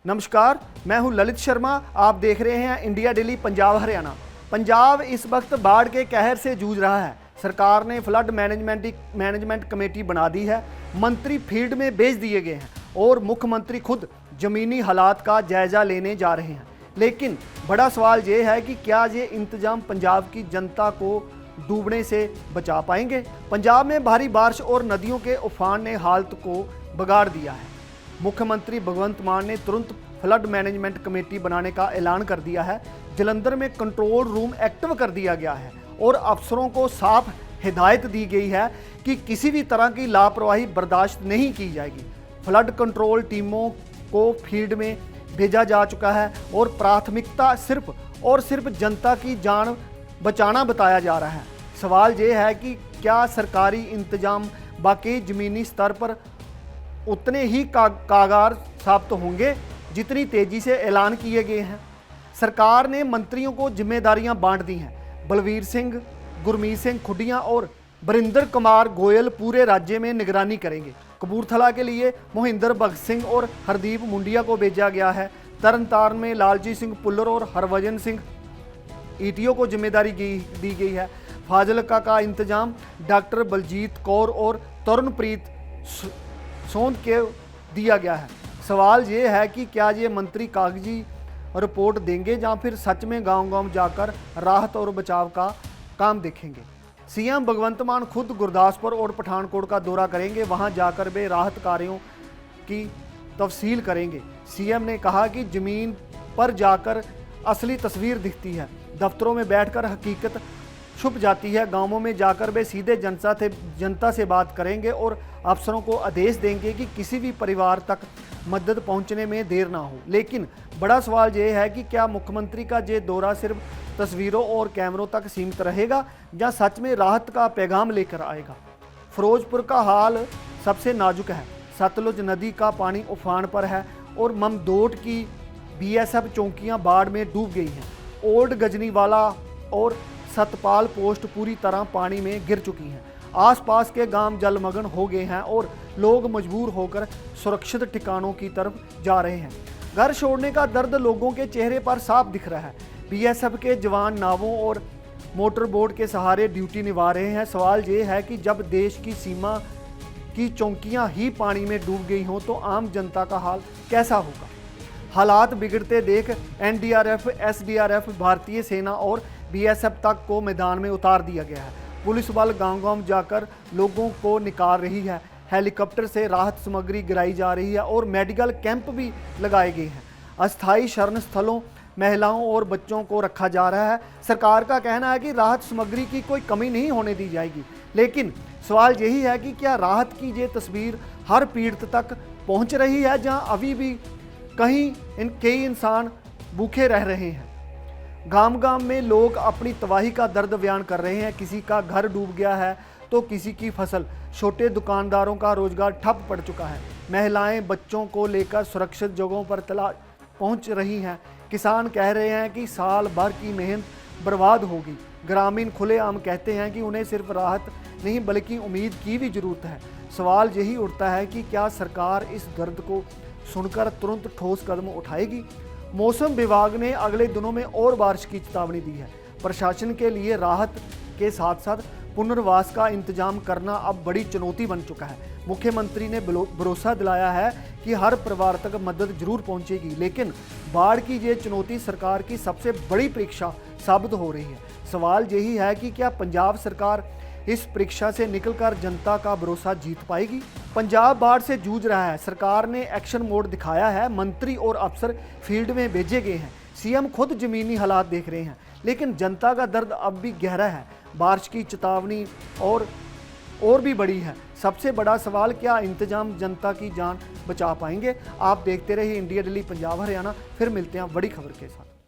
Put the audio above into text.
नमस्कार, मैं हूं ललित शर्मा। आप देख रहे हैं इंडिया डेली पंजाब हरियाणा। पंजाब इस वक्त बाढ़ के कहर से जूझ रहा है। सरकार ने फ्लड मैनेजमेंट कमेटी बना दी है, मंत्री फील्ड में भेज दिए गए हैं और मुख्यमंत्री खुद ज़मीनी हालात का जायज़ा लेने जा रहे हैं। लेकिन बड़ा सवाल ये है कि क्या ये इंतजाम पंजाब की जनता को डूबने से बचा पाएंगे। पंजाब में भारी बारिश और नदियों के उफान ने हालत को बिगाड़ दिया है। मुख्यमंत्री भगवंत मान ने तुरंत फ्लड मैनेजमेंट कमेटी बनाने का ऐलान कर दिया है। जलंधर में कंट्रोल रूम एक्टिव कर दिया गया है और अफसरों को साफ हिदायत दी गई है कि किसी भी तरह की लापरवाही बर्दाश्त नहीं की जाएगी। फ्लड कंट्रोल टीमों को फील्ड में भेजा जा चुका है और प्राथमिकता सिर्फ और सिर्फ जनता की जान बचाना बताया जा रहा है। सवाल ये है कि क्या सरकारी इंतजाम बाकी ज़मीनी स्तर पर उतने ही कारगर साबित होंगे जितनी तेज़ी से ऐलान किए गए हैं। सरकार ने मंत्रियों को जिम्मेदारियां बांट दी हैं। बलवीर सिंह, गुरमीत सिंह खुडिया और बरिंदर कुमार गोयल पूरे राज्य में निगरानी करेंगे। कपूरथला के लिए मोहिंदर भगत सिंह और हरदीप मुंडिया को भेजा गया है। तरनतारन में लालजीत सिंह पुल्लर और हरभजन सिंह ईटीओ को जिम्मेदारी दी गई है। फाजिलका का इंतजाम डॉक्टर बलजीत कौर और तरुणप्रीत सोंद के दिया गया है। सवाल ये है कि क्या ये मंत्री कागजी रिपोर्ट देंगे या फिर सच में गांव-गांव जाकर राहत और बचाव का काम देखेंगे। सीएम भगवंत मान खुद गुरदासपुर और पठानकोट का दौरा करेंगे। वहां जाकर वे राहत कार्यों की तफसील करेंगे। सीएम ने कहा कि ज़मीन पर जाकर असली तस्वीर दिखती है, दफ्तरों में बैठकर हकीकत छुप जाती है। गांवों में जाकर वे सीधे जनता से बात करेंगे और अफसरों को आदेश देंगे कि किसी भी परिवार तक मदद पहुंचने में देर ना हो। लेकिन बड़ा सवाल ये है कि क्या मुख्यमंत्री का ये दौरा सिर्फ तस्वीरों और कैमरों तक सीमित रहेगा या सच में राहत का पैगाम लेकर आएगा। फिरोजपुर का हाल सबसे नाजुक है। सतलुज नदी का पानी उफान पर है और ममदोट की बीएसएफ चौकियां बाढ़ में डूब गई हैं। ओल्ड गजनीवाला और सतपाल पोस्ट पूरी तरह पानी में गिर चुकी हैं। आसपास के गांव जलमग्न हो गए हैं और लोग मजबूर होकर सुरक्षित ठिकानों की तरफ जा रहे हैं। घर छोड़ने का दर्द लोगों के चेहरे पर साफ दिख रहा है। बीएसएफ के जवान नावों और मोटर बोट के सहारे ड्यूटी निभा रहे हैं। सवाल ये है कि जब देश की सीमा की चौकियां ही पानी में डूब गई हों तो आम जनता का हाल कैसा होगा। हालात बिगड़ते देख एनडीआरएफ, एसडीआरएफ, भारतीय सेना और बीएसएफ तक को मैदान में उतार दिया गया है। पुलिस बल गांव-गांव जाकर लोगों को निकाल रही है। हेलीकॉप्टर से राहत सामग्री गिराई जा रही है और मेडिकल कैंप भी लगाए गए हैं। अस्थायी शरण स्थलों महिलाओं और बच्चों को रखा जा रहा है। सरकार का कहना है कि राहत सामग्री की कोई कमी नहीं होने दी जाएगी। लेकिन सवाल यही है कि क्या राहत की ये तस्वीर हर पीड़ित तक पहुँच रही है जहाँ अभी भी कई इंसान भूखे रह रहे हैं। गांव-गांव में लोग अपनी तबाही का दर्द बयान कर रहे हैं। किसी का घर डूब गया है तो किसी की फसल, छोटे दुकानदारों का रोजगार ठप पड़ चुका है। महिलाएं बच्चों को लेकर सुरक्षित जगहों पर पहुंच रही हैं। किसान कह रहे हैं कि साल भर की मेहनत बर्बाद होगी। ग्रामीण खुलेआम कहते हैं कि उन्हें सिर्फ राहत नहीं बल्कि उम्मीद की भी ज़रूरत है। सवाल यही उठता है कि क्या सरकार इस दर्द को सुनकर तुरंत ठोस कदम उठाएगी। मौसम विभाग ने अगले दिनों में और बारिश की चेतावनी दी है। प्रशासन के लिए राहत के साथ साथ पुनर्वास का इंतजाम करना अब बड़ी चुनौती बन चुका है। मुख्यमंत्री ने भरोसा दिलाया है कि हर परिवार तक मदद जरूर पहुंचेगी, लेकिन बाढ़ की ये चुनौती सरकार की सबसे बड़ी परीक्षा साबित हो रही है। सवाल यही है कि क्या पंजाब सरकार इस परीक्षा से निकलकर जनता का भरोसा जीत पाएगी। पंजाब बाढ़ से जूझ रहा है। सरकार ने एक्शन मोड दिखाया है। मंत्री और अफसर फील्ड में भेजे गए हैं। सीएम खुद ज़मीनी हालात देख रहे हैं, लेकिन जनता का दर्द अब भी गहरा है। बारिश की चेतावनी और भी बड़ी है। सबसे बड़ा सवाल, क्या इंतजाम जनता की जान बचा पाएंगे। आप देखते रहिए इंडिया डेली पंजाब हरियाणा। फिर मिलते हैं बड़ी खबर के साथ।